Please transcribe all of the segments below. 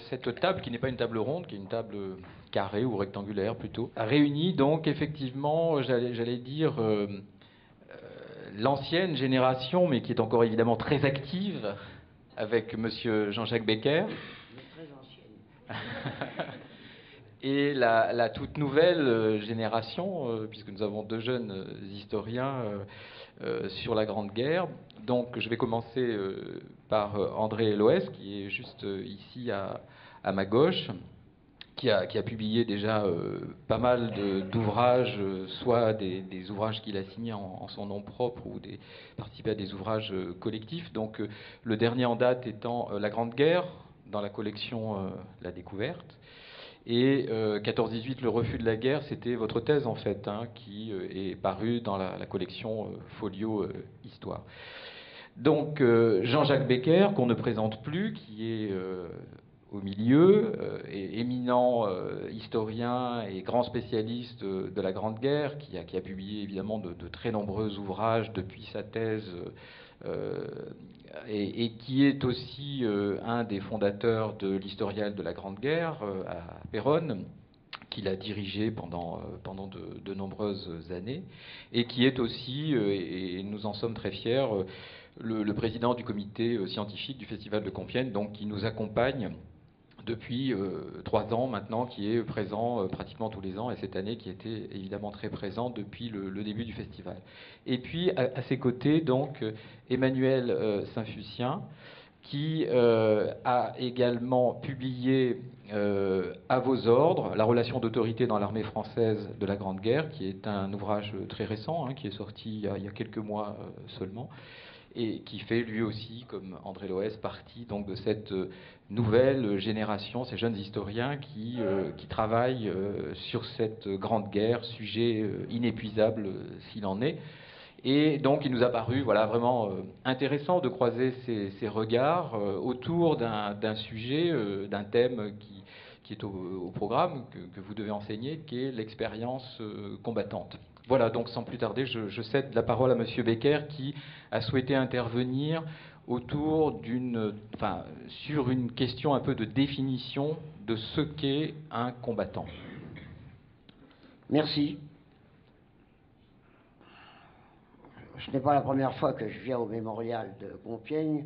cette table, qui n'est pas une table ronde, qui est une table carrée ou rectangulaire plutôt, a réuni donc effectivement, j'allais dire, l'ancienne génération, mais qui est encore évidemment très active, avec monsieur Jean-Jacques Becker. Mais très ancienne. Et la toute nouvelle génération, puisque nous avons deux jeunes historiens sur la Grande Guerre. Donc je vais commencer par André Loès, qui est juste ici à ma gauche, qui a publié déjà pas mal d'ouvrages, soit des ouvrages qu'il a signés en son nom propre ou participé à des ouvrages collectifs. Donc le dernier en date étant La Grande Guerre, dans la collection La Découverte. Et 14-18, le refus de la guerre, c'était votre thèse en fait, hein, qui est parue dans la collection Folio Histoire. Donc Jean-Jacques Becker, qu'on ne présente plus, qui est au milieu, éminent historien et grand spécialiste de la Grande Guerre, qui a publié évidemment de très nombreux ouvrages depuis sa thèse, et qui est aussi un des fondateurs de l'Historial de la Grande Guerre à Péronne, qu'il a dirigé pendant de nombreuses années, et qui est aussi, et nous en sommes très fiers, le président du comité scientifique du Festival de Compiègne, donc qui nous accompagne depuis 3 ans maintenant, qui est présent pratiquement tous les ans, et cette année qui était évidemment très présent depuis le début du festival. Et puis à ses côtés, donc, Emmanuel Saint-Fucien, qui a également publié À vos ordres, la relation d'autorité dans l'armée française de la Grande Guerre, qui est un ouvrage très récent, hein, qui est sorti il y a quelques mois seulement, et qui fait lui aussi, comme André Loès, partie donc de cette nouvelle génération, ces jeunes historiens qui travaillent sur cette grande guerre, sujet inépuisable s'il en est. Et donc il nous a paru voilà, vraiment intéressant de croiser ces regards autour d'un sujet, d'un thème qui est au programme, que vous devez enseigner, qui est l'expérience combattante. Voilà, donc sans plus tarder, je cède la parole à Monsieur Becker, qui a souhaité intervenir sur une question un peu de définition de ce qu'est un combattant. Merci. Ce n'est pas la première fois que je viens au mémorial de Compiègne.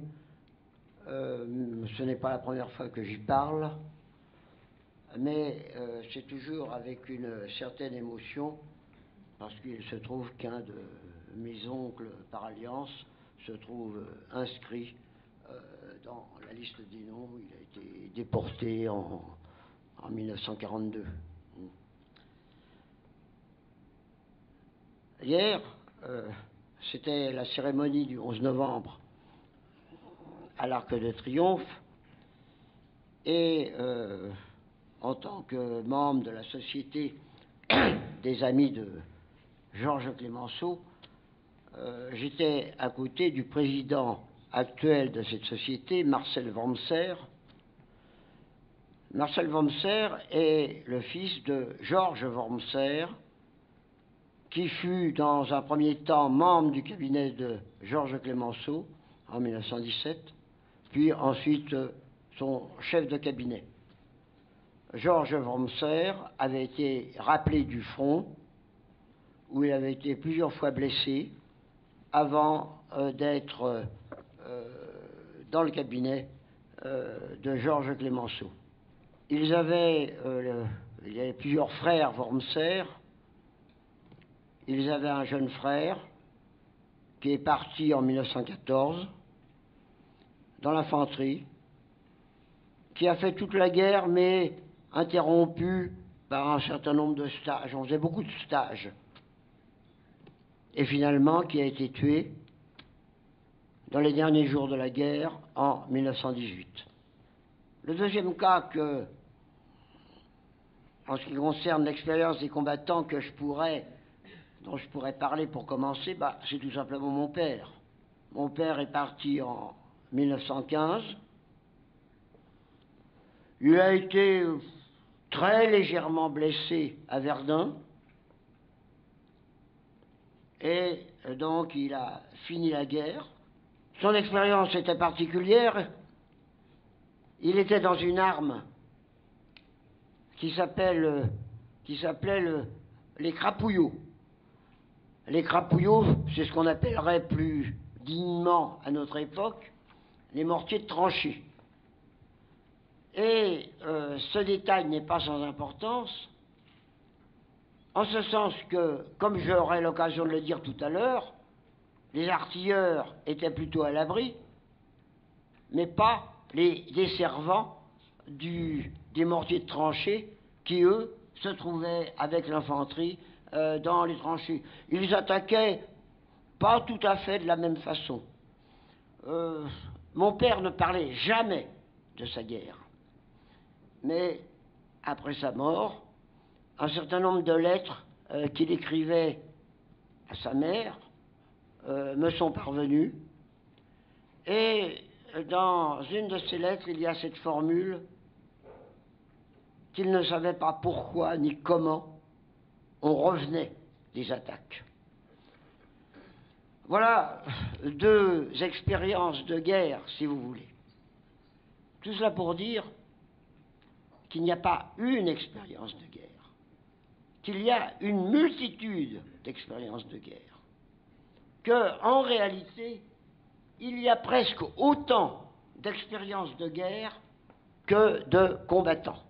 Ce n'est pas la première fois que j'y parle. Mais c'est toujours avec une certaine émotion, parce qu'il se trouve qu'un de mes oncles par alliance se trouve inscrit dans la liste des noms. Il a été déporté en 1942. Hier, c'était la cérémonie du 11 novembre à l'Arc de Triomphe, et en tant que membre de la Société des Amis de Georges Clemenceau, j'étais à côté du président actuel de cette société, Marcel Wurmser. Marcel Wurmser est le fils de Georges Wurmser, qui fut dans un premier temps membre du cabinet de Georges Clemenceau en 1917, puis ensuite son chef de cabinet. Georges Wurmser avait été rappelé du front, où il avait été plusieurs fois blessé, avant d'être dans le cabinet de Georges Clemenceau. Il y avait plusieurs frères Wurmser. Ils avaient un jeune frère qui est parti en 1914 dans l'infanterie, qui a fait toute la guerre, mais interrompu par un certain nombre de stages. On faisait beaucoup de stages. Et finalement, qui a été tué dans les derniers jours de la guerre en 1918. Le deuxième cas en ce qui concerne l'expérience des combattants dont je pourrais parler pour commencer, c'est tout simplement mon père. Mon père est parti en 1915. Il a été très légèrement blessé à Verdun. Et donc il a fini la guerre. Son expérience était particulière. il était dans une arme qui s'appelait les crapouillots. Les crapouillots, c'est ce qu'on appellerait plus dignement à notre époque les mortiers de tranchée. Et ce détail n'est pas sans importance, en ce sens que, comme j'aurai l'occasion de le dire tout à l'heure, les artilleurs étaient plutôt à l'abri, mais pas les desservants des mortiers de tranchée qui, eux, se trouvaient avec l'infanterie dans les tranchées. Ils attaquaient pas tout à fait de la même façon. Mon père ne parlait jamais de sa guerre. Mais après sa mort, un certain nombre de lettres qu'il écrivait à sa mère me sont parvenues. Et dans une de ces lettres, il y a cette formule qu'il ne savait pas pourquoi ni comment on revenait des attaques. Voilà 2 expériences de guerre, si vous voulez. Tout cela pour dire qu'il n'y a pas une expérience de guerre, qu'il y a une multitude d'expériences de guerre, qu'en réalité, il y a presque autant d'expériences de guerre que de combattants.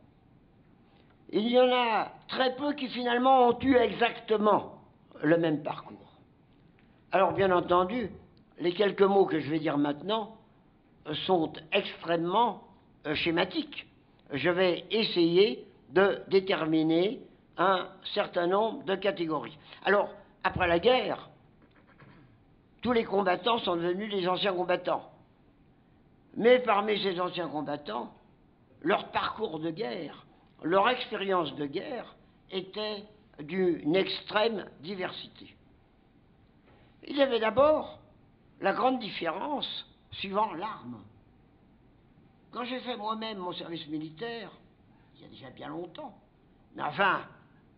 Il y en a très peu qui finalement ont eu exactement le même parcours. Alors bien entendu, les quelques mots que je vais dire maintenant sont extrêmement schématiques. Je vais essayer de déterminer un certain nombre de catégories. Alors, après la guerre, tous les combattants sont devenus des anciens combattants. Mais parmi ces anciens combattants, leur parcours de guerre, leur expérience de guerre était d'une extrême diversité. Il y avait d'abord la grande différence suivant l'arme. Quand j'ai fait moi-même mon service militaire, il y a déjà bien longtemps, mais enfin,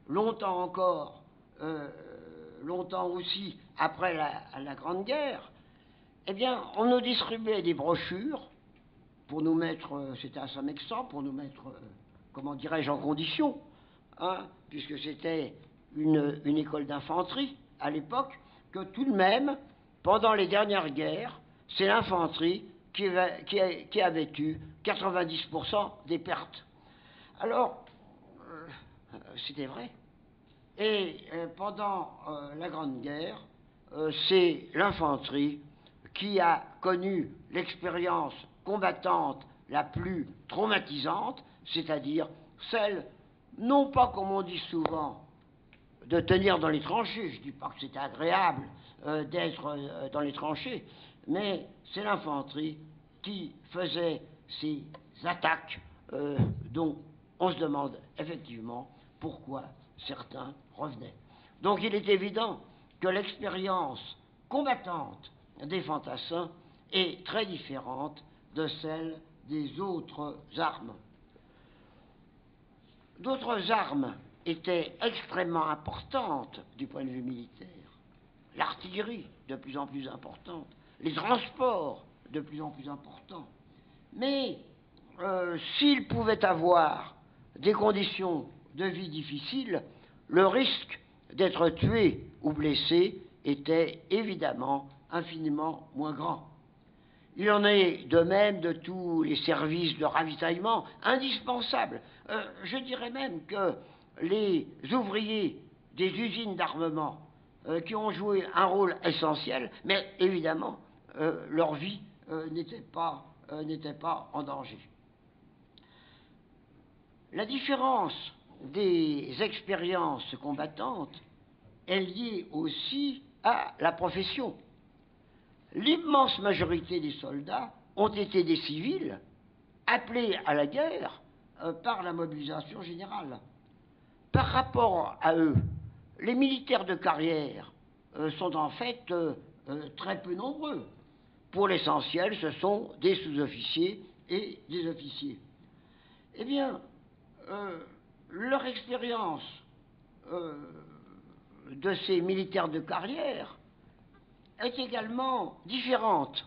longtemps encore, longtemps aussi après la Grande Guerre, eh bien, on nous distribuait des brochures pour nous mettre, c'était à Saint-Mexan, pour nous mettre, comment dirais-je, en condition, hein, puisque c'était une école d'infanterie à l'époque, que tout de même, pendant les dernières guerres, c'est l'infanterie qui avait eu 90% des pertes. Alors, c'était vrai. Et pendant la Grande Guerre, c'est l'infanterie qui a connu l'expérience combattante la plus traumatisante, c'est-à-dire celle, non pas comme on dit souvent, de tenir dans les tranchées. Je ne dis pas que c'était agréable d'être dans les tranchées, mais c'est l'infanterie qui faisait ces attaques dont on se demande effectivement pourquoi certains revenaient. Donc il est évident que l'expérience combattante des fantassins est très différente de celle des autres armes. D'autres armes étaient extrêmement importantes du point de vue militaire. L'artillerie, de plus en plus importante. Les transports, de plus en plus importants. Mais s'ils pouvaient avoir des conditions de vie difficiles, le risque d'être tué ou blessé était évidemment infiniment moins grand. Il en est de même de tous les services de ravitaillement indispensables. Je dirais même que les ouvriers des usines d'armement qui ont joué un rôle essentiel, mais évidemment, leur vie n'était pas en danger. La différence des expériences combattantes est liée aussi à la profession. L'immense majorité des soldats ont été des civils appelés à la guerre par la mobilisation générale. Par rapport à eux, les militaires de carrière sont en fait très peu nombreux. Pour l'essentiel, ce sont des sous-officiers et des officiers. Eh bien, leur expérience de ces militaires de carrière est également différente.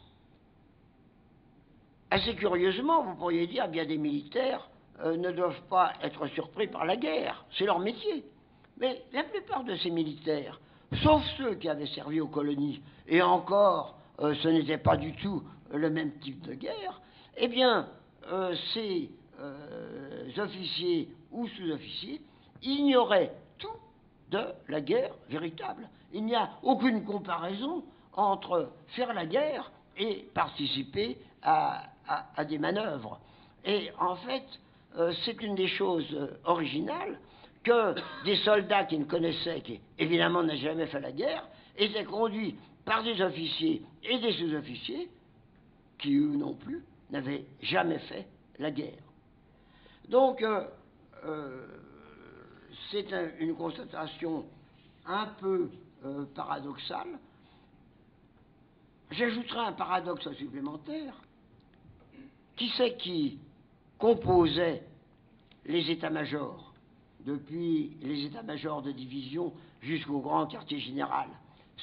assez curieusement, vous pourriez dire, bien des militaires ne doivent pas être surpris par la guerre, c'est leur métier. Mais la plupart de ces militaires, sauf ceux qui avaient servi aux colonies, et encore, ce n'était pas du tout le même type de guerre, eh bien, ces officiers ou sous-officiers ignoraient tout de la guerre véritable. Il n'y a aucune comparaison entre faire la guerre et participer à des manœuvres. Et en fait, c'est une des choses originales que des soldats qui ne connaissaient, qui évidemment n'avaient jamais fait la guerre, étaient conduits par des officiers et des sous-officiers qui, eux non plus, n'avaient jamais fait la guerre. Donc, c'est une constatation un peu paradoxale. J'ajouterai un paradoxe supplémentaire. Qui c'est qui composait les états-majors, depuis les états-majors de division jusqu'au grand quartier général?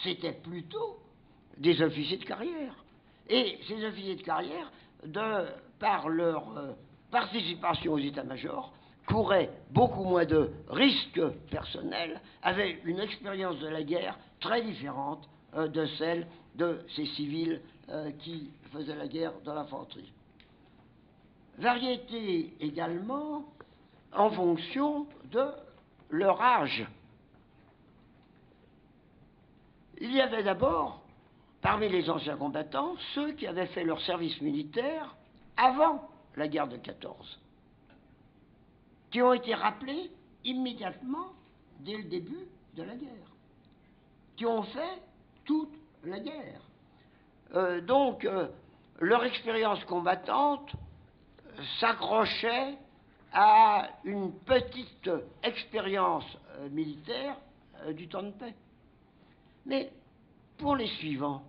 C'était plutôt des officiers de carrière. Et ces officiers de carrière, par leur participation aux états-majors, couraient beaucoup moins de risques personnels, avaient une expérience de la guerre très différente de celle de ces civils qui faisaient la guerre dans l'infanterie. Variété également en fonction de leur âge. Il y avait d'abord, parmi les anciens combattants, ceux qui avaient fait leur service militaire avant la guerre de 14, qui ont été rappelés immédiatement dès le début de la guerre, qui ont fait toute la guerre. Donc, leur expérience combattante s'accrochait à une petite expérience militaire du temps de paix. Mais pour les suivants,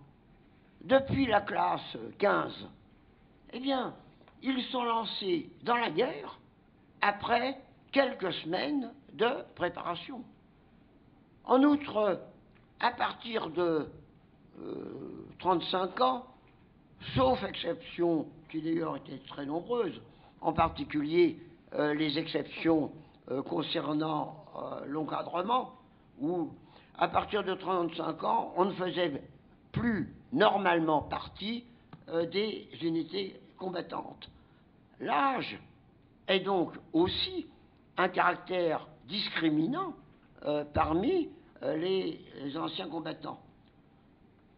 depuis la classe 15, eh bien, ils sont lancés dans la guerre après quelques semaines de préparation. En outre, à partir de 35 ans, sauf exceptions qui d'ailleurs étaient très nombreuses, en particulier les exceptions concernant l'encadrement, où à partir de 35 ans, on ne faisait plus normalement partie des unités combattantes. L'âge est donc aussi un caractère discriminant parmi les anciens combattants.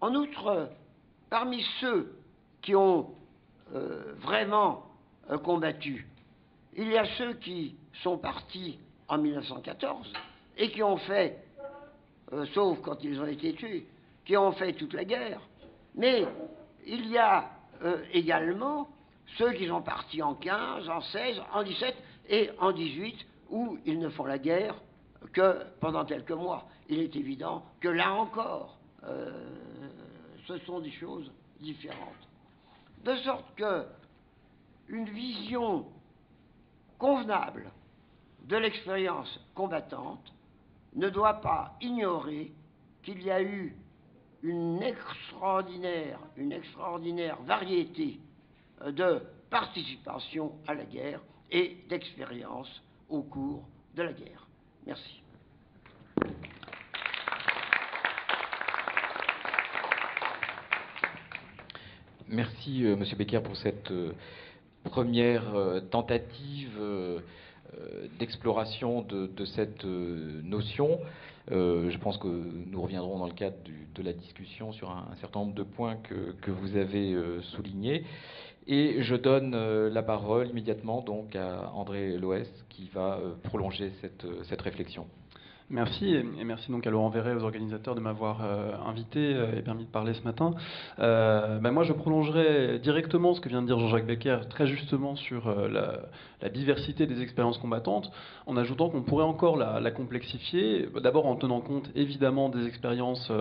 En outre, parmi ceux qui ont vraiment combattu, il y a ceux qui sont partis en 1914 et qui ont fait, sauf quand ils ont été tués, qui ont fait toute la guerre. Mais il y a également ceux qui sont partis en 15, en 16, en 17 et en 18, où ils ne font la guerre que pendant quelques mois. Il est évident que là encore, ce sont des choses différentes. De sorte que une vision convenable de l'expérience combattante ne doit pas ignorer qu'il y a eu une extraordinaire variété de participation à la guerre et d'expérience au cours de la guerre. Merci. Merci, Monsieur Becker, pour cette première tentative d'exploration de cette notion. Je pense que nous reviendrons dans le cadre de la discussion sur un certain nombre de points que vous avez soulignés. Et je donne la parole immédiatement donc à André Loès qui va prolonger cette réflexion. Merci, et merci donc à Laurent Verret, aux organisateurs de m'avoir invité et permis de parler ce matin. Moi, je prolongerai directement ce que vient de dire Jean-Jacques Becker, très justement sur la diversité des expériences combattantes, en ajoutant qu'on pourrait encore la complexifier, d'abord en tenant compte évidemment des expériences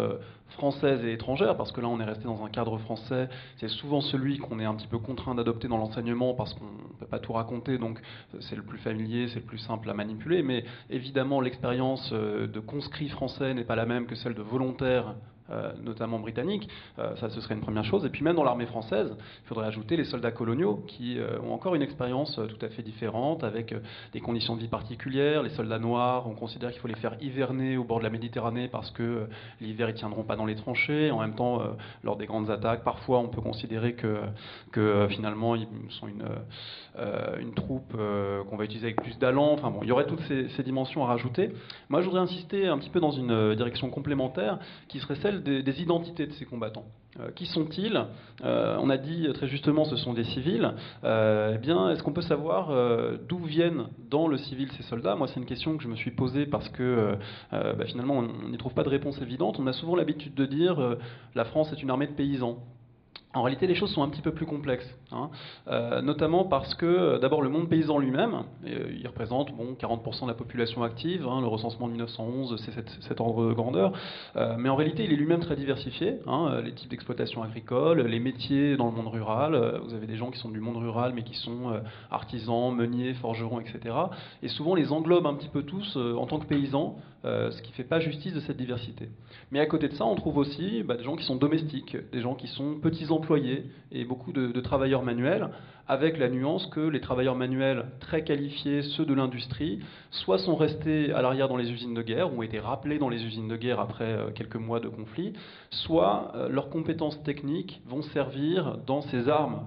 françaises et étrangères, parce que là on est resté dans un cadre français, c'est souvent celui qu'on est un petit peu contraint d'adopter dans l'enseignement, parce qu'on ne peut pas tout raconter, donc c'est le plus familier, c'est le plus simple à manipuler, mais évidemment l'expérience de conscrits français n'est pas la même que celle de volontaires notamment britanniques. Ça, ce serait une première chose. Et puis même dans l'armée française, il faudrait ajouter les soldats coloniaux qui ont encore une expérience tout à fait différente, avec des conditions de vie particulières. Les soldats noirs, on considère qu'il faut les faire hiverner au bord de la Méditerranée parce que l'hiver, ils ne tiendront pas dans les tranchées. En même temps, lors des grandes attaques, parfois, on peut considérer que finalement, ils sont une troupe qu'on va utiliser avec plus d'allant. Enfin bon, il y aurait toutes ces dimensions à rajouter. Moi, je voudrais insister un petit peu dans une direction complémentaire, qui serait celle des identités de ces combattants. Qui sont-ils? On a dit très justement, ce sont des civils. Eh bien, est-ce qu'on peut savoir d'où viennent dans le civil ces soldats? Moi, c'est une question que je me suis posée parce que finalement, on n'y trouve pas de réponse évidente. On a souvent l'habitude de dire la France est une armée de paysans. En réalité, les choses sont un petit peu plus complexes, notamment parce que, d'abord, le monde paysan lui-même, il représente 40% de la population active, le recensement de 1911, c'est cet ordre de grandeur, mais en réalité, il est lui-même très diversifié, les types d'exploitation agricole, les métiers dans le monde rural, vous avez des gens qui sont du monde rural, mais qui sont artisans, meuniers, forgerons, etc., et souvent les englobe un petit peu tous en tant que paysans, ce qui ne fait pas justice de cette diversité. Mais à côté de ça, on trouve aussi des gens qui sont domestiques, des gens qui sont petits employés et beaucoup de travailleurs manuels, avec la nuance que les travailleurs manuels très qualifiés, ceux de l'industrie, soit sont restés à l'arrière dans les usines de guerre, ou ont été rappelés dans les usines de guerre après quelques mois de conflit, soit leurs compétences techniques vont servir dans ces armes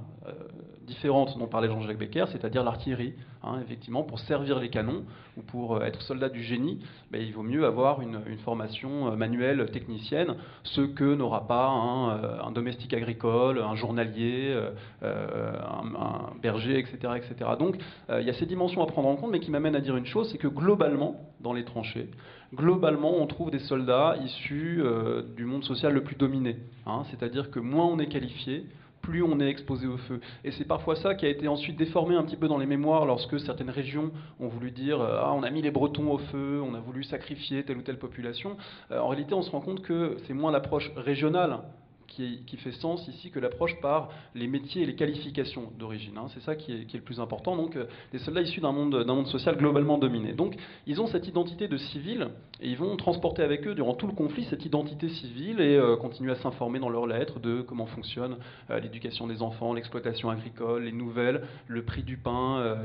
différentes dont parlait Jean-Jacques Becker, c'est-à-dire l'artillerie. Effectivement, pour servir les canons ou pour être soldat du génie, il vaut mieux avoir une formation manuelle technicienne, ce que n'aura pas un domestique agricole, un journalier, un berger, etc., etc. Donc, il y a ces dimensions à prendre en compte, mais qui m'amènent à dire une chose, c'est que globalement, dans les tranchées, globalement, on trouve des soldats issus du monde social le plus dominé. C'est-à-dire que moins on est qualifié, plus on est exposé au feu. Et c'est parfois ça qui a été ensuite déformé un petit peu dans les mémoires lorsque certaines régions ont voulu dire on a mis les Bretons au feu, on a voulu sacrifier telle ou telle population. En réalité, on se rend compte que c'est moins l'approche régionale qui fait sens ici que l'approche par les métiers et les qualifications d'origine. C'est ça qui est le plus important. Donc, des soldats issus d'un monde social globalement dominé. Donc, ils ont cette identité de civil et ils vont transporter avec eux durant tout le conflit cette identité civile et continuer à s'informer dans leurs lettres de comment fonctionne l'éducation des enfants, l'exploitation agricole, les nouvelles, le prix du pain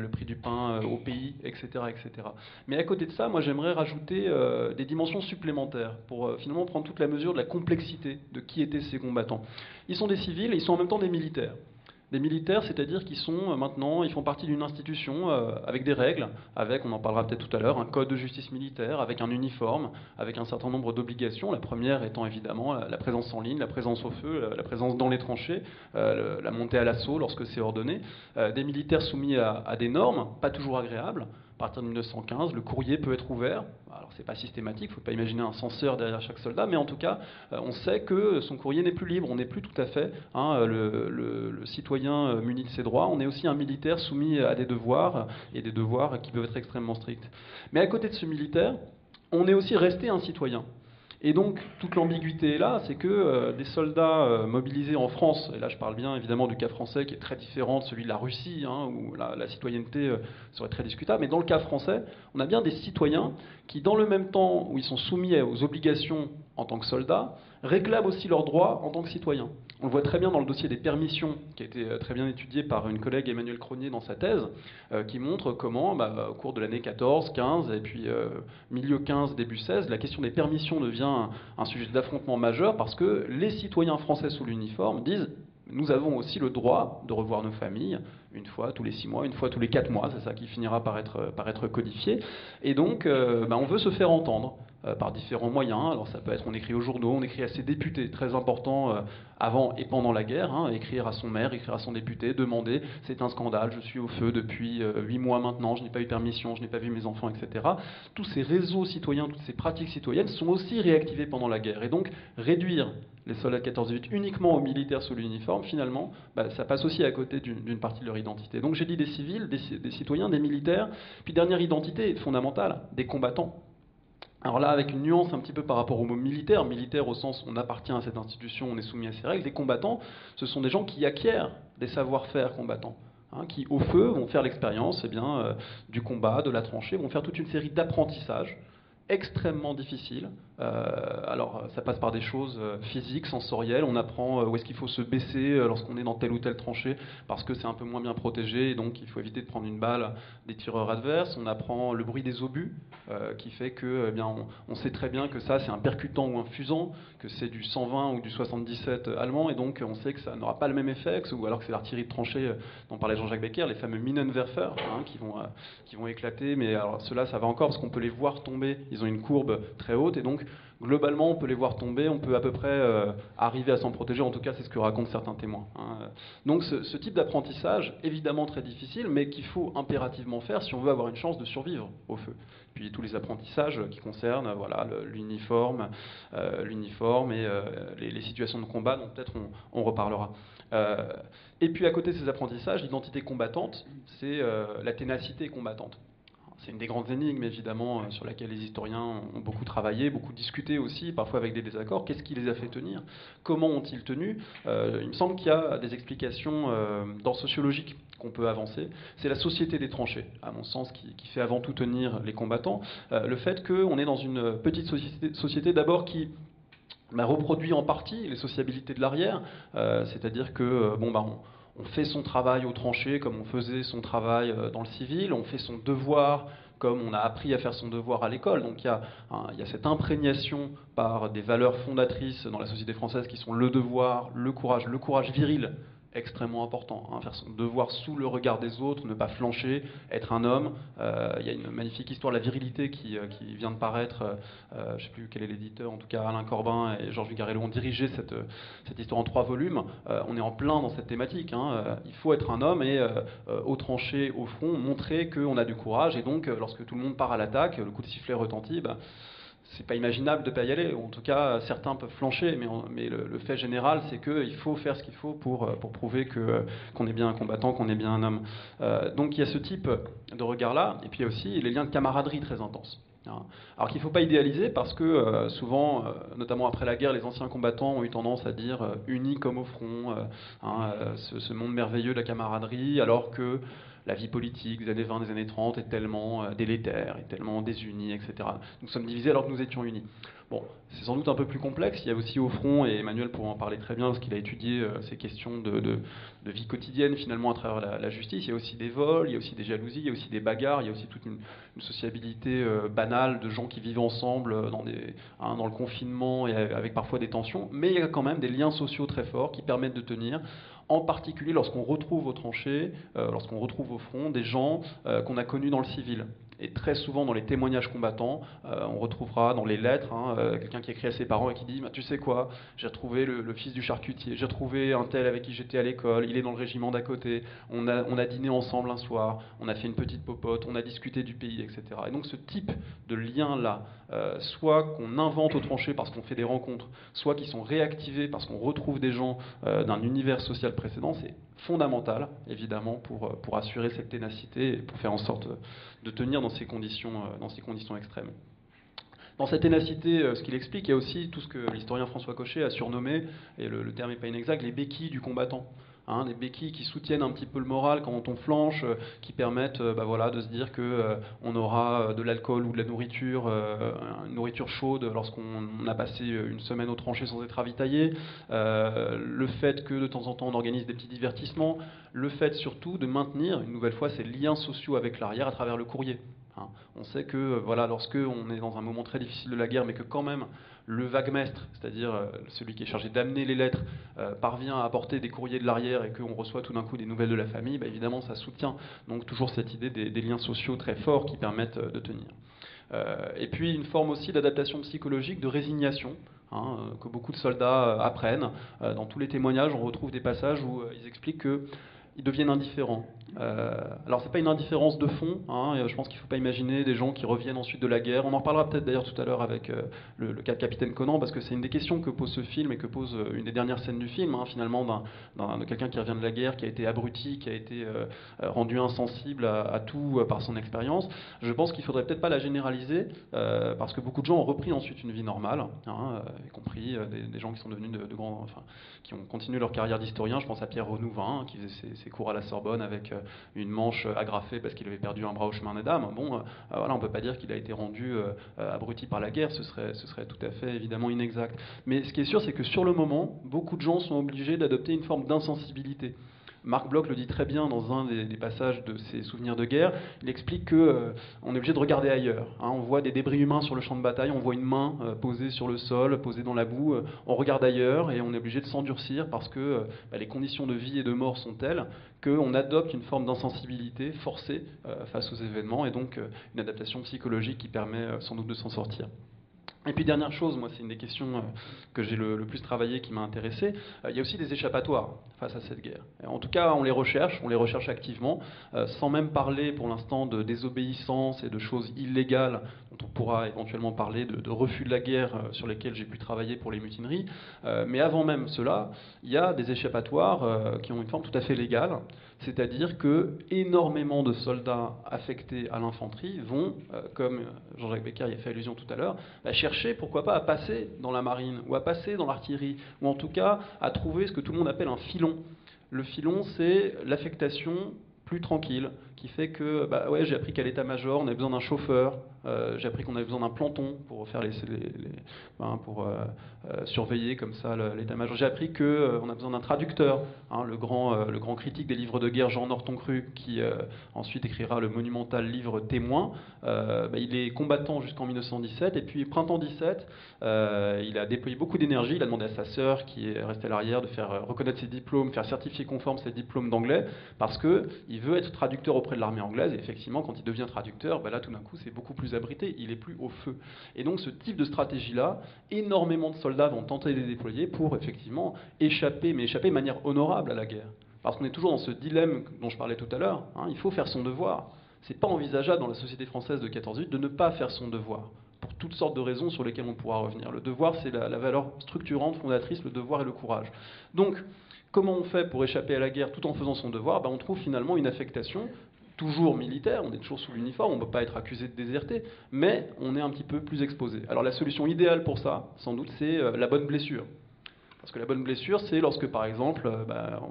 au pays, etc., etc. Mais à côté de ça, moi, j'aimerais rajouter des dimensions supplémentaires pour finalement prendre toute la mesure de la complexité de qui étaient ces combattants. Ils sont des civils et ils sont en même temps des militaires. Des militaires, c'est-à-dire qu'ils sont maintenant, ils font partie d'une institution avec des règles, avec, on en parlera peut-être tout à l'heure, un code de justice militaire, avec un uniforme, avec un certain nombre d'obligations. La première étant évidemment la présence en ligne, la présence au feu, la présence dans les tranchées, la montée à l'assaut lorsque c'est ordonné. Des militaires soumis à des normes, pas toujours agréables. À partir de 1915, le courrier peut être ouvert. Alors, c'est pas systématique, il ne faut pas imaginer un censeur derrière chaque soldat, mais en tout cas, on sait que son courrier n'est plus libre, on n'est plus tout à fait le citoyen muni de ses droits, on est aussi un militaire soumis à des devoirs, et des devoirs qui peuvent être extrêmement stricts. Mais à côté de ce militaire, on est aussi resté un citoyen. Et donc, toute l'ambiguïté est là, c'est que des soldats mobilisés en France, et là je parle bien évidemment du cas français qui est très différent de celui de la Russie, où la citoyenneté serait très discutable, mais dans le cas français, on a bien des citoyens qui, dans le même temps où ils sont soumis aux obligations en tant que soldats, réclament aussi leurs droits en tant que citoyens. On le voit très bien dans le dossier des permissions, qui a été très bien étudié par une collègue, Emmanuelle Cronier, dans sa thèse, qui montre comment, au cours de l'année 14, 15, et puis milieu 15, début 16, la question des permissions devient un sujet d'affrontement majeur, parce que les citoyens français sous l'uniforme disent « nous avons aussi le droit de revoir nos familles », une fois tous les 6 mois, une fois tous les 4 mois, c'est ça qui finira par être codifié. Et donc, on veut se faire entendre par différents moyens. Alors ça peut être, on écrit aux journaux, on écrit à ses députés, très important avant et pendant la guerre, écrire à son maire, écrire à son député, demander, c'est un scandale, je suis au feu depuis 8 mois maintenant, je n'ai pas eu permission, je n'ai pas vu mes enfants, etc. Tous ces réseaux citoyens, toutes ces pratiques citoyennes sont aussi réactivées pendant la guerre. Et donc, réduire les soldats de 14-18 uniquement aux militaires sous l'uniforme, finalement, ça passe aussi à côté d'une partie de leur identité. Donc j'ai dit des civils, des citoyens, des militaires, puis dernière identité fondamentale, des combattants. Alors là, avec une nuance un petit peu par rapport au mot militaire, militaire au sens on appartient à cette institution, on est soumis à ses règles, des combattants, ce sont des gens qui acquièrent des savoir-faire combattants. Qui, au feu, vont faire l'expérience du combat, de la tranchée, vont faire toute une série d'apprentissages extrêmement difficile. Alors, ça passe par des choses physiques, sensorielles. On apprend où est-ce qu'il faut se baisser lorsqu'on est dans telle ou telle tranchée, parce que c'est un peu moins bien protégé, et donc il faut éviter de prendre une balle des tireurs adverses. On apprend le bruit des obus, qui fait que, eh bien, on sait très bien que ça, c'est un percutant ou un fusant, que c'est du 120 ou du 77 allemand, et donc on sait que ça n'aura pas le même effet, ou alors que c'est l'artillerie de tranchée dont parlait Jean-Jacques Becker, les fameux Minenwerfer, qui vont éclater. Mais alors ceux-là, ça va encore, parce qu'on peut les voir tomber. Ils ont une courbe très haute, et donc globalement, on peut les voir tomber, on peut à peu près arriver à s'en protéger, en tout cas c'est ce que racontent certains témoins. Donc ce type d'apprentissage, évidemment très difficile, mais qu'il faut impérativement faire si on veut avoir une chance de survivre au feu. Puis tous les apprentissages qui concernent l'uniforme et les situations de combat, dont peut-être on reparlera. Et puis à côté de ces apprentissages, l'identité combattante, c'est la ténacité combattante. C'est une des grandes énigmes, évidemment, sur laquelle les historiens ont beaucoup travaillé, beaucoup discuté aussi, parfois avec des désaccords. Qu'est-ce qui les a fait tenir? Comment ont-ils tenu? Il me semble qu'il y a des explications d'ordre sociologique qu'on peut avancer. C'est la société des tranchées, à mon sens, qui fait avant tout tenir les combattants. Le fait qu'on est dans une petite société d'abord qui reproduit en partie les sociabilités de l'arrière, c'est-à-dire que on fait son travail aux tranchées comme on faisait son travail dans le civil, on fait son devoir comme on a appris à faire son devoir à l'école. Donc il y a cette imprégnation par des valeurs fondatrices dans la société française qui sont le devoir, le courage viril, extrêmement important, faire son devoir sous le regard des autres, ne pas flancher, être un homme. Il y a une magnifique histoire de la virilité qui vient de paraître, je ne sais plus quel est l'éditeur, en tout cas Alain Corbin et Georges Vigarello ont dirigé cette histoire en 3 volumes. On est en plein dans cette thématique. Il faut être un homme et au tranché, au front, montrer qu'on a du courage, et donc lorsque tout le monde part à l'attaque, le coup de sifflet retentit, c'est pas imaginable de ne pas y aller. En tout cas, certains peuvent flancher, mais le fait général, c'est qu'il faut faire ce qu'il faut pour prouver qu'on est bien un combattant, qu'on est bien un homme. Donc il y a ce type de regard-là, et puis il y a aussi les liens de camaraderie très intenses. Alors qu'il ne faut pas idéaliser, parce que souvent, notamment après la guerre, les anciens combattants ont eu tendance à dire unis comme au front, ce monde merveilleux de la camaraderie, alors que la vie politique des années 20, des années 30 est tellement délétère, est tellement désunie, etc. Nous sommes divisés alors que nous étions unis. Bon, c'est sans doute un peu plus complexe. Il y a aussi au front, et Emmanuel pourra en parler très bien, parce qu'il a étudié ces questions de vie quotidienne finalement à travers la justice. Il y a aussi des vols, il y a aussi des jalousies, il y a aussi des bagarres, il y a aussi toute une sociabilité banale de gens qui vivent ensemble dans le confinement, et avec parfois des tensions. Mais il y a quand même des liens sociaux très forts qui permettent de tenir, en particulier lorsqu'on retrouve aux tranchées, lorsqu'on retrouve au front des gens qu'on a connus dans le civil. Et très souvent dans les témoignages combattants, on retrouvera dans les lettres quelqu'un qui écrit à ses parents et qui dit tu sais quoi, j'ai retrouvé le fils du charcutier, j'ai retrouvé un tel avec qui j'étais à l'école, il est dans le régiment d'à côté, on a dîné ensemble un soir, on a fait une petite popote, on a discuté du pays, etc. Et donc ce type de lien-là, soit qu'on invente aux tranchées parce qu'on fait des rencontres, soit qui sont réactivés parce qu'on retrouve des gens d'un univers social précédent, c'est fondamental, évidemment, pour assurer cette ténacité et pour faire en sorte de tenir dans ces conditions extrêmes. Dans cette ténacité, ce qu'il explique, il y a aussi tout ce que l'historien François Cochet a surnommé, et le terme n'est pas inexact, les béquilles du combattant. Des béquilles qui soutiennent un petit peu le moral quand on flanche, qui permettent de se dire qu'on aura de l'alcool ou de la nourriture, une nourriture chaude lorsqu'on a passé une semaine au tranché sans être ravitaillé, le fait que de temps en temps on organise des petits divertissements, le fait surtout de maintenir une nouvelle fois ces liens sociaux avec l'arrière à travers le courrier. On sait que lorsque on est dans un moment très difficile de la guerre, mais que quand même le vaguemestre, c'est-à-dire celui qui est chargé d'amener les lettres, parvient à apporter des courriers de l'arrière et qu'on reçoit tout d'un coup des nouvelles de la famille, évidemment ça soutient. Donc toujours cette idée des liens sociaux très forts qui permettent de tenir. Et puis une forme aussi d'adaptation psychologique, de résignation, que beaucoup de soldats apprennent. Dans tous les témoignages, on retrouve des passages où ils expliquent qu'ils deviennent indifférents. Alors c'est pas une indifférence de fond, je pense qu'il ne faut pas imaginer des gens qui reviennent ensuite de la guerre. On en reparlera peut-être d'ailleurs tout à l'heure avec le cas de Capitaine Conan, parce que c'est une des questions que pose ce film et que pose une des dernières scènes du film, finalement, de quelqu'un qui revient de la guerre, qui a été abruti, qui a été rendu insensible à tout par son expérience. Je pense qu'il ne faudrait peut-être pas la généraliser, parce que beaucoup de gens ont repris ensuite une vie normale, y compris des gens qui sont devenus qui ont continué leur carrière d'historien. Je pense à Pierre Renouvin, qui faisait ses cours à la Sorbonne avec une manche agrafée parce qu'il avait perdu un bras au chemin des dames. Bon, voilà, on ne peut pas dire qu'il a été rendu abruti par la guerre, ce serait tout à fait évidemment inexact. Mais ce qui est sûr, c'est que sur le moment, beaucoup de gens sont obligés d'adopter une forme d'insensibilité. Marc Bloch le dit très bien dans un des passages de ses souvenirs de guerre. Il explique que on est obligé de regarder ailleurs. On voit des débris humains sur le champ de bataille, on voit une main posée sur le sol, posée dans la boue. On regarde ailleurs et on est obligé de s'endurcir parce que les conditions de vie et de mort sont telles qu'on adopte une forme d'insensibilité forcée face aux événements et donc une adaptation psychologique qui permet sans doute de s'en sortir. Et puis dernière chose, moi c'est une des questions que j'ai le plus travaillé, qui m'a intéressé, il y a aussi des échappatoires face à cette guerre. Et en tout cas on les recherche activement, sans même parler pour l'instant de désobéissance et de choses illégales dont on pourra éventuellement parler, de refus de la guerre sur lesquels j'ai pu travailler pour les mutineries. Mais avant même cela, il y a des échappatoires qui ont une forme tout à fait légale, c'est-à-dire que énormément de soldats affectés à l'infanterie vont, comme Jean-Jacques Becker y a fait allusion tout à l'heure, chercher, pourquoi pas, à passer dans la marine, ou à passer dans l'artillerie, ou en tout cas à trouver ce que tout le monde appelle un filon. Le filon, c'est l'affectation plus tranquille, qui fait que, j'ai appris qu'à l'état-major, on avait besoin d'un chauffeur, j'ai appris qu'on avait besoin d'un planton pour faire surveiller comme ça l'état-major. J'ai appris qu'on a besoin d'un traducteur, le grand critique des livres de guerre Jean Norton-Cru, qui ensuite écrira le monumental livre Témoin. Il est combattant jusqu'en 1917, et puis printemps 17, il a déployé beaucoup d'énergie. Il a demandé à sa sœur, qui est restée à l'arrière, de faire reconnaître ses diplômes, faire certifier conforme ses diplômes d'anglais, parce qu'il veut être traducteur auprès de l'armée anglaise. Et effectivement, quand il devient traducteur, là tout d'un coup c'est beaucoup plus abrité, il est plus au feu. Et donc ce type de stratégie-là, énormément de soldats vont tenter de les déployer pour effectivement échapper, mais échapper de manière honorable à la guerre. Parce qu'on est toujours dans ce dilemme dont je parlais tout à l'heure, il faut faire son devoir. C'est pas envisageable dans la société française de 14-8 de ne pas faire son devoir, pour toutes sortes de raisons sur lesquelles on pourra revenir. Le devoir, c'est la valeur structurante, fondatrice, le devoir et le courage. Donc, comment on fait pour échapper à la guerre tout en faisant son devoir? On trouve finalement une affectation toujours militaire, on est toujours sous l'uniforme, on ne peut pas être accusé de déserter, mais on est un petit peu plus exposé. Alors la solution idéale pour ça, sans doute, c'est la bonne blessure. Parce que la bonne blessure, c'est lorsque, par exemple,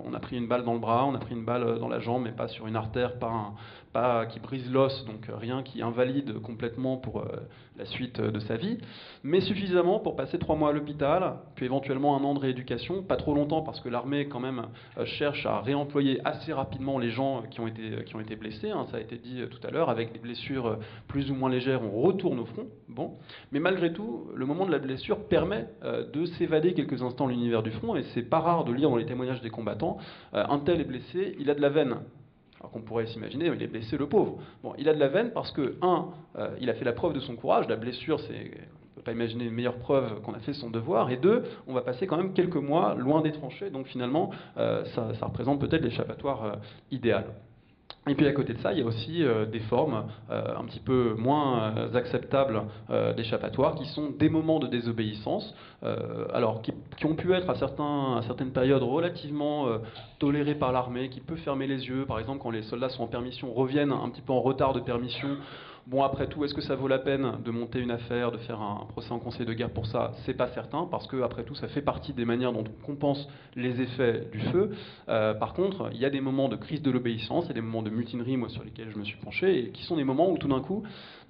on a pris une balle dans le bras, on a pris une balle dans la jambe, mais pas sur une artère, pas qui brise l'os, donc rien qui invalide complètement pour la suite de sa vie, mais suffisamment pour passer 3 mois à l'hôpital, puis éventuellement 1 an de rééducation, pas trop longtemps, parce que l'armée, quand même, cherche à réemployer assez rapidement les gens qui ont été blessés, ça a été dit tout à l'heure, avec des blessures plus ou moins légères, on retourne au front, mais malgré tout, le moment de la blessure permet de s'évader quelques instants de l'univers du front, et c'est pas rare de lire dans les témoignages des combattants, un tel est blessé, il a de la veine. Alors qu'on pourrait s'imaginer, il est blessé, le pauvre. Il a de la veine parce que, il a fait la preuve de son courage, la blessure, on ne peut pas imaginer une meilleure preuve qu'on a fait son devoir, et 2, on va passer quand même quelques mois loin des tranchées, donc finalement, ça représente peut-être l'échappatoire idéal. Et puis à côté de ça, il y a aussi des formes un petit peu moins acceptables d'échappatoire, qui sont des moments de désobéissance, qui ont pu être à certaines périodes relativement tolérés par l'armée, qui peut fermer les yeux, par exemple quand les soldats sont en permission, reviennent un petit peu en retard de permission. Après tout, est-ce que ça vaut la peine de monter une affaire, de faire un procès en conseil de guerre pour ça? C'est pas certain, parce que après tout, ça fait partie des manières dont on compense les effets du feu. Par contre, il y a des moments de crise de l'obéissance et des moments de mutinerie, moi, sur lesquels je me suis penché, et qui sont des moments où tout d'un coup,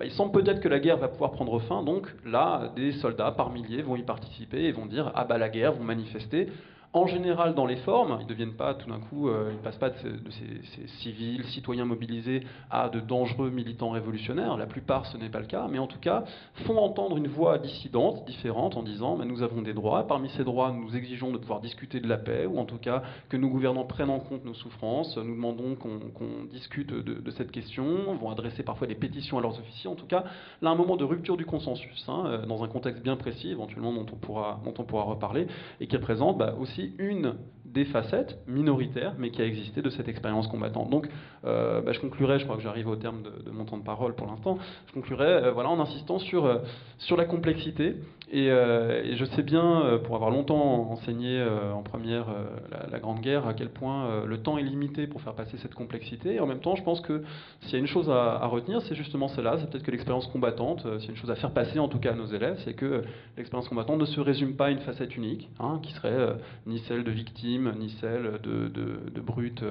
il semble peut-être que la guerre va pouvoir prendre fin. Donc là, des soldats par milliers vont y participer et vont dire la guerre, vont manifester. En général, dans les formes, ils ne deviennent pas tout d'un coup, ils ne passent pas de ces civils, citoyens mobilisés à de dangereux militants révolutionnaires. La plupart, ce n'est pas le cas, mais en tout cas, font entendre une voix dissidente, différente, en disant nous avons des droits. Parmi ces droits, nous exigeons de pouvoir discuter de la paix, ou en tout cas que nos gouvernants prennent en compte nos souffrances. Nous demandons qu'on discute de cette question. Vont adresser parfois des pétitions à leurs officiers. En tout cas, là, un moment de rupture du consensus, dans un contexte bien précis, éventuellement dont on pourra reparler, et qui représente aussi une des facettes minoritaires, mais qui a existé de cette expérience combattante. Donc, je conclurai, je crois que j'arrive au terme de mon temps de parole pour l'instant, je conclurai en insistant sur la complexité, et je sais bien, pour avoir longtemps enseigné en première la Grande Guerre, à quel point le temps est limité pour faire passer cette complexité, et en même temps, je pense que s'il y a une chose à retenir, c'est justement cela, c'est peut-être que l'expérience combattante, s'il y a une chose à faire passer en tout cas à nos élèves, c'est que l'expérience combattante ne se résume pas à une facette unique, qui serait ni celle de victime, anonyme, ni celle de brutes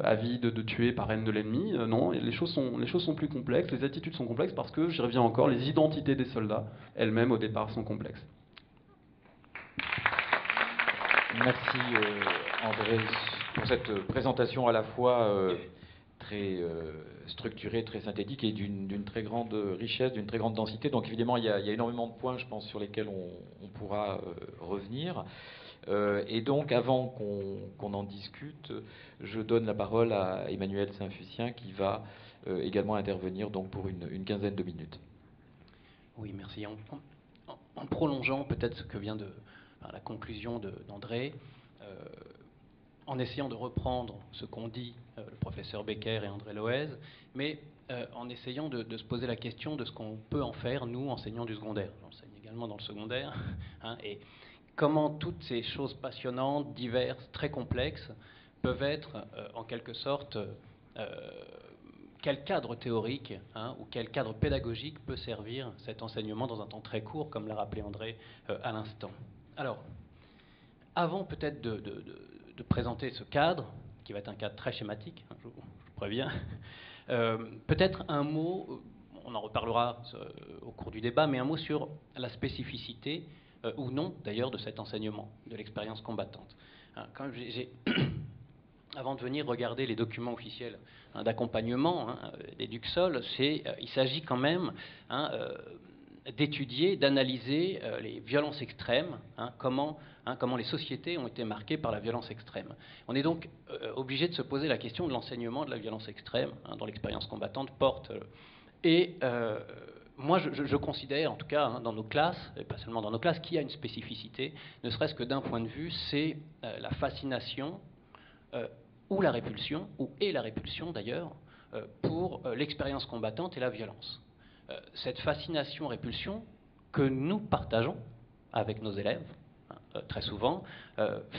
avides de tuer par haine de l'ennemi. Non, les choses sont plus complexes, les attitudes sont complexes parce que, j'y reviens encore, les identités des soldats elles-mêmes au départ sont complexes. Merci André pour cette présentation à la fois très structurée, très synthétique et d'une très grande richesse, d'une très grande densité. Donc évidemment, il y a énormément de points, je pense, sur lesquels on pourra revenir. Et donc, avant qu'on en discute, je donne la parole à Emmanuel Saint-Fucien qui va également intervenir donc, pour une quinzaine de minutes. Oui, merci. En prolongeant peut-être ce que vient la conclusion d'André, en essayant de reprendre ce qu'ont dit le professeur Becker et André Loez, mais en essayant de se poser la question de ce qu'on peut en faire, nous, enseignants du secondaire. J'enseigne également dans le secondaire, et comment toutes ces choses passionnantes, diverses, très complexes, peuvent être en quelque sorte... quel cadre théorique ou quel cadre pédagogique peut servir cet enseignement dans un temps très court, comme l'a rappelé André à l'instant. Alors, avant peut-être de présenter ce cadre, qui va être un cadre très schématique, je vous préviens, peut-être un mot, on en reparlera au cours du débat, mais un mot sur la spécificité, ou non d'ailleurs, de cet enseignement, de l'expérience combattante. Quand avant de venir regarder les documents officiels d'accompagnement des Duxol, il s'agit quand même d'étudier, d'analyser les violences extrêmes, comment les sociétés ont été marquées par la violence extrême. On est donc obligé de se poser la question de l'enseignement de la violence extrême, dont l'expérience combattante porte. Moi, je considère, en tout cas dans nos classes, et pas seulement dans nos classes, qu'il y a une spécificité, ne serait-ce que d'un point de vue, c'est la fascination ou la répulsion, et la répulsion d'ailleurs, pour l'expérience combattante et la violence. Cette fascination-répulsion que nous partageons avec nos élèves, très souvent,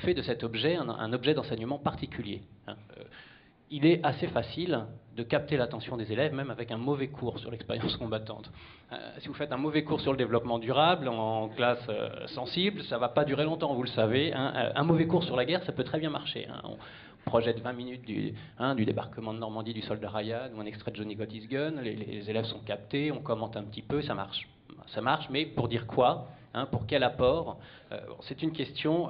fait de cet objet un objet d'enseignement particulier. Il est assez facile de capter l'attention des élèves, même avec un mauvais cours sur l'expérience combattante. Si vous faites un mauvais cours sur le développement durable en classe sensible, ça ne va pas durer longtemps, vous le savez. Un mauvais cours sur la guerre, ça peut très bien marcher. On projette 20 minutes du débarquement de Normandie du soldat Ryan ou un extrait de Johnny Got His Gun, les élèves sont captés, on commente un petit peu, ça marche. Ça marche, mais pour dire quoi, pour quel apport, c'est une question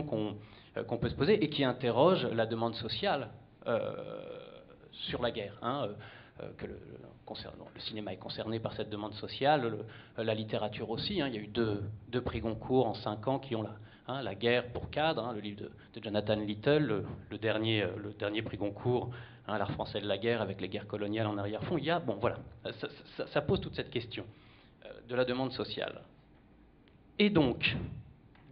qu'on peut se poser et qui interroge la demande sociale sur la guerre. Le cinéma est concerné par cette demande sociale, la littérature aussi. Il y a eu deux prix Goncourt en 5 ans qui ont la guerre pour cadre, le livre de Jonathan Little, le dernier prix Goncourt, l'art français de la guerre avec les guerres coloniales en arrière-fond. Ça pose toute cette question de la demande sociale. Et donc,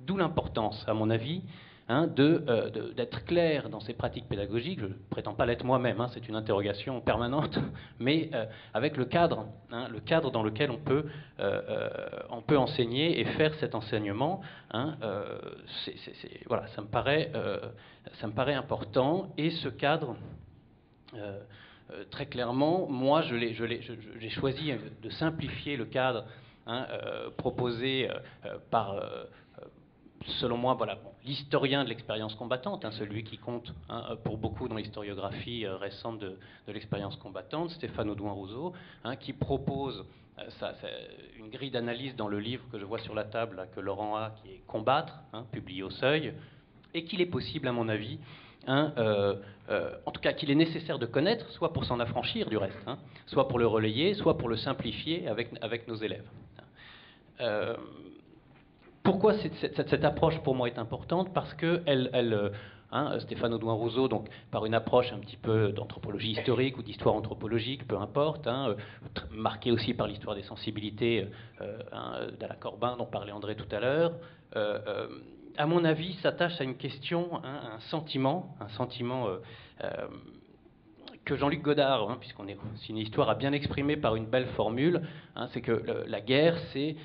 d'où l'importance, à mon avis, d'être clair dans ces pratiques pédagogiques. Je ne prétends pas l'être moi-même, c'est une interrogation permanente, mais avec le cadre dans lequel on peut enseigner et faire cet enseignement, ça me paraît important. Et ce cadre, très clairement, moi, j'ai choisi de simplifier le cadre proposé par selon moi, l'historien de l'expérience combattante, celui qui compte pour beaucoup dans l'historiographie récente de l'expérience combattante, Stéphane Audouin-Rousseau, qui propose une grille d'analyse dans le livre que je vois sur la table, là, que Laurent a, qui est Combattre, publié au Seuil, et qu'il est possible, à mon avis, en tout cas qu'il est nécessaire de connaître, soit pour s'en affranchir du reste, soit pour le relayer, soit pour le simplifier avec nos élèves. Pourquoi cette approche pour moi est importante? Parce que Stéphane Audouin-Rousseau, donc par une approche un petit peu d'anthropologie historique ou d'histoire anthropologique, peu importe, marquée aussi par l'histoire des sensibilités d'Alain Corbin dont parlait André tout à l'heure, à mon avis s'attache à une question, un sentiment que Jean-Luc Godard, puisqu'on est si une histoire, a bien exprimé par une belle formule, c'est que la guerre, c'est,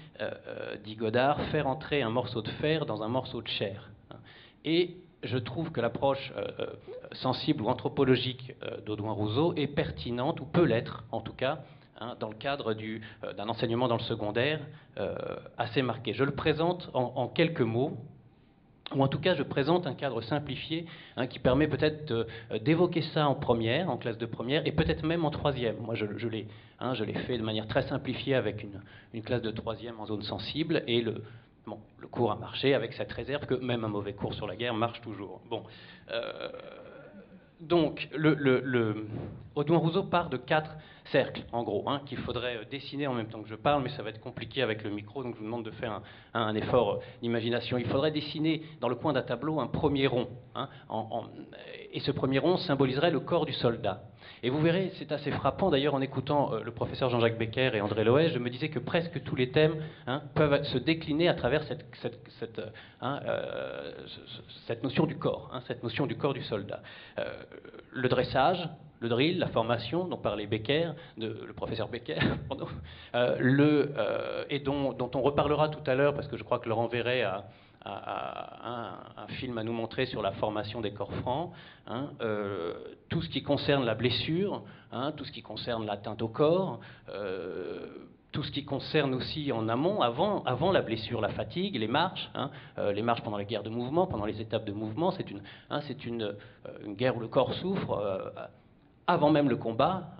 dit Godard, faire entrer un morceau de fer dans un morceau de chair. Et je trouve que l'approche sensible ou anthropologique d'Audouin-Rousseau est pertinente, ou peut l'être en tout cas, dans le cadre d'un enseignement dans le secondaire assez marqué. Je le présente en quelques mots. ou en tout cas je présente un cadre simplifié qui permet peut-être d'évoquer ça en première, en classe de première, et peut-être même en troisième. Moi je l'ai fait de manière très simplifiée avec une classe de troisième en zone sensible, et le cours a marché avec cette réserve que même un mauvais cours sur la guerre marche toujours. Bon, donc, Audouin-Rousseau part de 4 cercles, en gros, qu'il faudrait dessiner en même temps que je parle, mais ça va être compliqué avec le micro, donc je vous demande de faire un effort d'imagination. Il faudrait dessiner dans le coin d'un tableau un premier rond, et ce premier rond symboliserait le corps du soldat. Et vous verrez, c'est assez frappant, d'ailleurs, en écoutant le professeur Jean-Jacques Becker et André Loès, je me disais que presque tous les thèmes peuvent se décliner à travers cette notion du corps, cette notion du corps du soldat. Le dressage, le drill, la formation dont parlait Becker, le professeur Becker, pardon, et dont on reparlera tout à l'heure, parce que je crois que Laurent Verret a un film à nous montrer sur la formation des corps francs, tout ce qui concerne la blessure, tout ce qui concerne l'atteinte au corps, tout ce qui concerne aussi en amont, avant la blessure, la fatigue, les marches pendant les guerres de mouvement, pendant les étapes de mouvement, c'est une guerre où le corps souffre avant même le combat.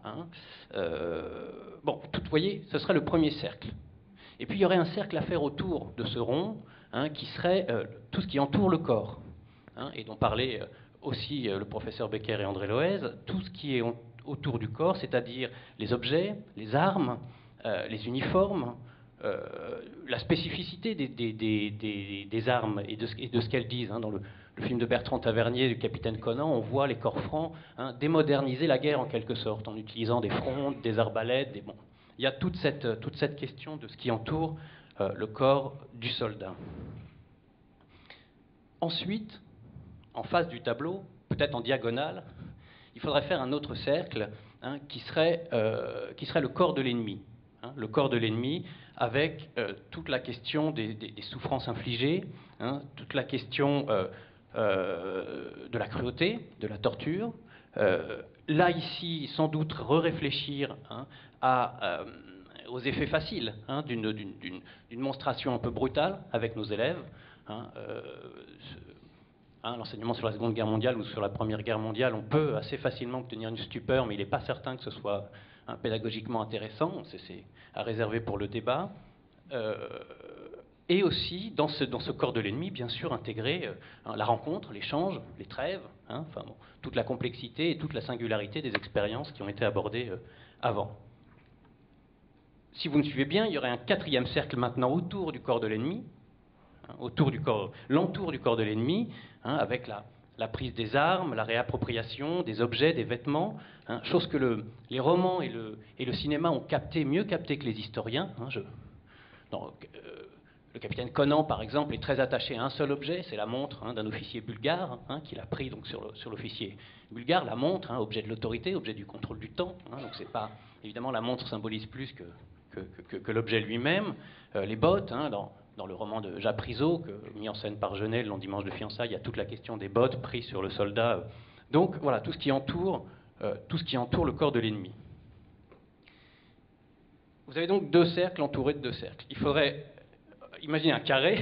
Bon, vous voyez, ce serait le premier cercle. Et puis il y aurait un cercle à faire autour de ce rond, qui serait tout ce qui entoure le corps, et dont parlait aussi le professeur Becker et André Loès, tout ce qui est autour du corps, c'est-à-dire les objets, les armes, les uniformes, la spécificité des armes et de ce qu'elles disent. Dans le film de Bertrand Tavernier, du capitaine Conan, on voit les corps francs démoderniser la guerre en quelque sorte, en utilisant des frondes, des arbalètes, bon. Il y a toute cette question de ce qui entoure le corps du soldat. Ensuite, en face du tableau, peut-être en diagonale, il faudrait faire un autre cercle qui serait le corps de l'ennemi. Le corps de l'ennemi avec toute la question des souffrances infligées, toute la question de la cruauté, de la torture. Là, ici, sans doute, réfléchir aux effets faciles d'une monstration un peu brutale avec nos élèves. L'enseignement sur la Seconde Guerre mondiale ou sur la Première Guerre mondiale, on peut assez facilement obtenir une stupeur, mais il n'est pas certain que ce soit pédagogiquement intéressant. C'est à réserver pour le débat. Et aussi, dans ce corps de l'ennemi, bien sûr, intégrer la rencontre, l'échange, les trêves, toute la complexité et toute la singularité des expériences qui ont été abordées avant. Si vous me suivez bien, il y aurait un 4e cercle maintenant autour du corps de l'ennemi, l'entour du corps de l'ennemi, avec la prise des armes, la réappropriation des objets, des vêtements, chose que les romans et le cinéma ont mieux capté que les historiens. Le capitaine Conan, par exemple, est très attaché à un seul objet, c'est la montre d'un officier bulgare, qu'il a pris donc, sur l'officier bulgare. La montre, objet de l'autorité, objet du contrôle du temps. Donc c'est pas, évidemment, la montre symbolise plus que l'objet lui-même. Les bottes, dans le roman de Japrisot, mis en scène par Genet, le long dimanche de fiançailles, il y a toute la question des bottes prises sur le soldat. Donc voilà, tout ce qui entoure le corps de l'ennemi. Vous avez donc 2 cercles entourés de 2 cercles. Il faudrait imaginer un carré.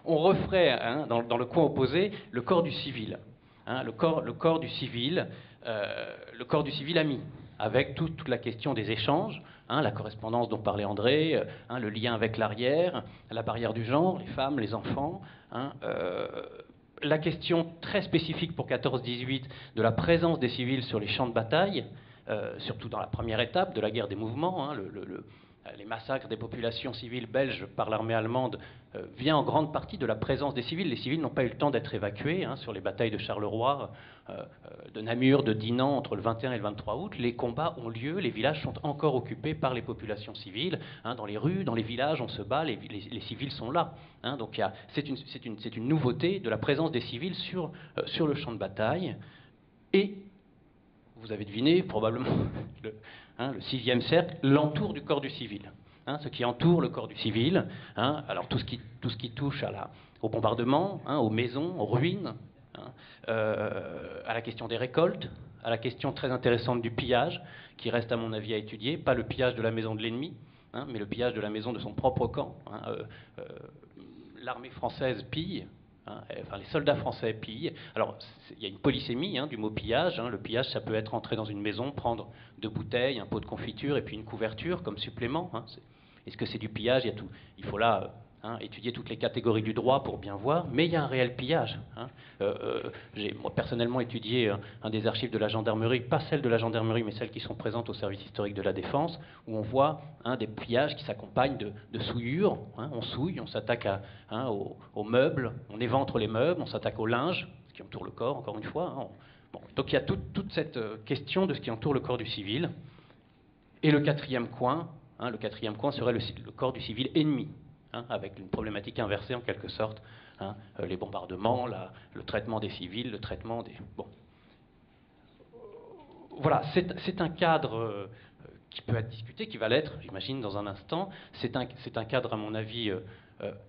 On referait dans le coin opposé le corps du civil. Le corps du civil ami, avec toute la question des échanges, la correspondance dont parlait André, le lien avec l'arrière, la barrière du genre, les femmes, les enfants, la question très spécifique pour 14-18 de la présence des civils sur les champs de bataille, surtout dans la première étape de la guerre des mouvements, les massacres des populations civiles belges par l'armée allemande vient en grande partie de la présence des civils. Les civils n'ont pas eu le temps d'être évacués sur les batailles de Charleroi, de Namur, de Dinan, entre le 21 et le 23 août. Les combats ont lieu, les villages sont encore occupés par les populations civiles. Dans les rues, dans les villages, on se bat, les civils sont là. Donc c'est une nouveauté de la présence des civils sur le champ de bataille. Et vous avez deviné, probablement, le 6e cercle, l'entour du corps du civil. Ce qui entoure le corps du civil. Alors tout ce qui touche au bombardement, aux maisons, aux ruines, à la question des récoltes, à la question très intéressante du pillage, qui reste à mon avis à étudier, pas le pillage de la maison de l'ennemi, mais le pillage de la maison de son propre camp. L'armée française pille, Enfin, les soldats français pillent. Alors, il y a une polysémie du mot pillage. Le pillage, ça peut être entrer dans une maison, prendre 2 bouteilles, un pot de confiture et puis une couverture comme supplément. Est-ce que c'est du pillage? Il faut là étudier toutes les catégories du droit pour bien voir, mais il y a un réel pillage. J'ai moi personnellement étudié un des archives de la gendarmerie, pas celles de la gendarmerie, mais celles qui sont présentes au service historique de la Défense, où on voit des pillages qui s'accompagnent de souillures. On souille, on s'attaque aux meubles, on éventre les meubles, on s'attaque au linge, ce qui entoure le corps, encore une fois. Donc il y a toute cette question de ce qui entoure le corps du civil. Et le quatrième coin serait le corps du civil ennemi. Avec une problématique inversée en quelque sorte, les bombardements, le traitement des civils, le traitement des... Bon. Voilà, c'est un cadre qui peut être discuté, qui va l'être, j'imagine, dans un instant. C'est un cadre, à mon avis,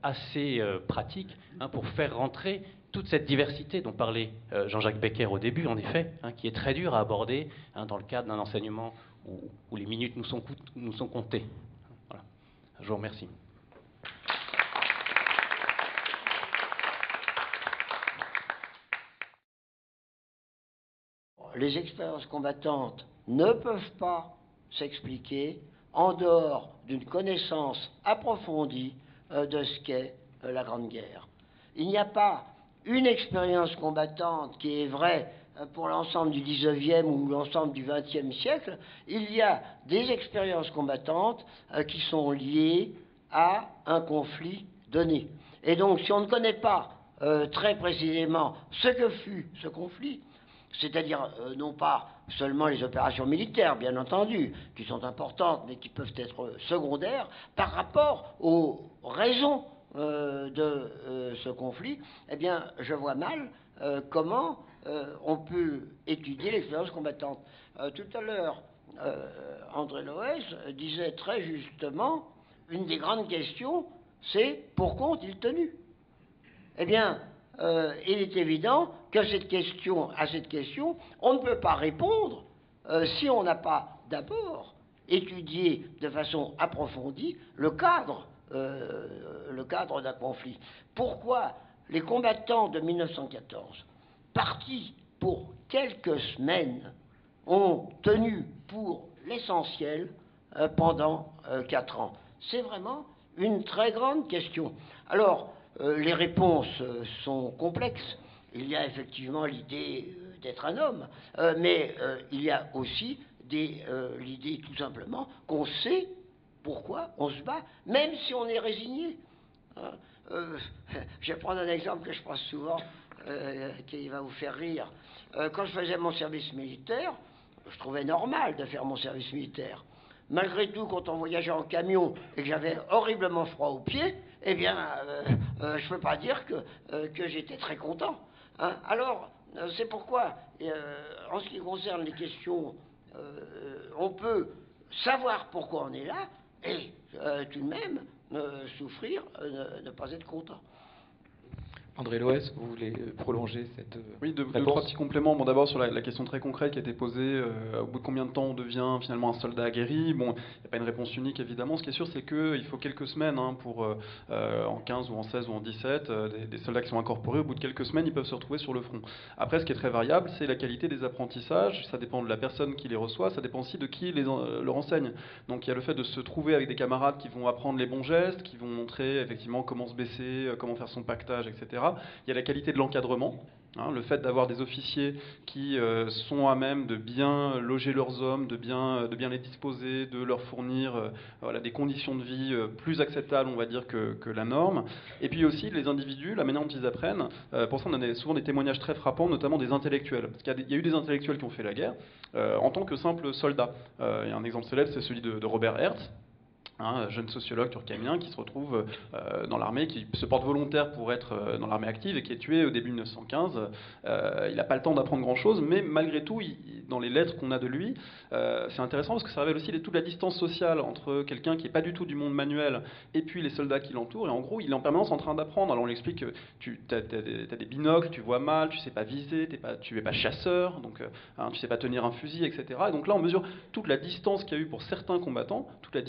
assez pratique pour faire rentrer toute cette diversité dont parlait Jean-Jacques Becker au début, en effet, qui est très dur à aborder dans le cadre d'un enseignement où les minutes nous sont comptées. Voilà. Je vous remercie. Les expériences combattantes ne peuvent pas s'expliquer en dehors d'une connaissance approfondie de ce qu'est la Grande Guerre. Il n'y a pas une expérience combattante qui est vraie pour l'ensemble du XIXe ou l'ensemble du XXe siècle. Il y a des expériences combattantes qui sont liées à un conflit donné. Et donc, si on ne connaît pas très précisément ce que fut ce conflit, c'est-à-dire non pas seulement les opérations militaires, bien entendu, qui sont importantes, mais qui peuvent être secondaires, par rapport aux raisons de ce conflit, eh bien, je vois mal comment on peut étudier l'expérience combattante. Tout à l'heure, André Loès disait très justement, une des grandes questions, c'est pourquoi ont-ils tenu? Eh bien, il est évident que à cette question, on ne peut pas répondre si on n'a pas d'abord étudié de façon approfondie le cadre d'un conflit. Pourquoi les combattants de 1914, partis pour quelques semaines, ont tenu pour l'essentiel pendant 4 ans? C'est vraiment une très grande question. Alors, les réponses sont complexes. Il y a effectivement l'idée d'être un homme, mais il y a aussi l'idée tout simplement qu'on sait pourquoi on se bat, même si on est résigné. Je vais prendre un exemple que je prends souvent, qui va vous faire rire. Quand je faisais mon service militaire, je trouvais normal de faire mon service militaire. Malgré tout, quand on voyageait en camion et que j'avais horriblement froid aux pieds, eh bien, je ne peux pas dire que j'étais très content. Alors, c'est pourquoi, en ce qui concerne les questions, on peut savoir pourquoi on est là et tout de même souffrir, ne pas être content. André Loès, vous voulez prolonger cette Oui, deux, réponse? trois petits compléments. Bon, d'abord sur la question très concrète qui a été posée, au bout de combien de temps on devient finalement un soldat aguerri? Bon, il n'y a pas une réponse unique évidemment. Ce qui est sûr, c'est qu'il faut quelques semaines pour, en 15 ou en 16 ou en 17, des soldats qui sont incorporés, au bout de quelques semaines, ils peuvent se retrouver sur le front. Après, ce qui est très variable, c'est la qualité des apprentissages. Ça dépend de la personne qui les reçoit, ça dépend aussi de qui leur enseigne. Donc il y a le fait de se trouver avec des camarades qui vont apprendre les bons gestes, qui vont montrer effectivement comment se baisser, comment faire son pactage, etc. Il y a la qualité de l'encadrement, le fait d'avoir des officiers qui sont à même de bien loger leurs hommes, de bien les disposer, de leur fournir des conditions de vie plus acceptables, on va dire, que la norme. Et puis aussi les individus, la manière dont ils apprennent. Pour ça, on a souvent des témoignages très frappants, notamment des intellectuels. Parce qu'il y a eu des intellectuels qui ont fait la guerre en tant que simples soldats. Il y a un exemple célèbre, c'est celui de Robert Hertz, un jeune sociologue turkménien qui se retrouve dans l'armée, qui se porte volontaire pour être dans l'armée active et qui est tué au début 1915. Il n'a pas le temps d'apprendre grand-chose, mais malgré tout, dans les lettres qu'on a de lui, c'est intéressant parce que ça révèle aussi toute la distance sociale entre quelqu'un qui n'est pas du tout du monde manuel et puis les soldats qui l'entourent. Et en gros, il est en permanence en train d'apprendre. Alors on lui explique que tu as des binocles, tu vois mal, tu ne sais pas viser, tu n'es pas chasseur, donc tu ne sais pas tenir un fusil, etc. Et donc là, on mesure toute la distance qu'il y a eu pour certains combattants, toute la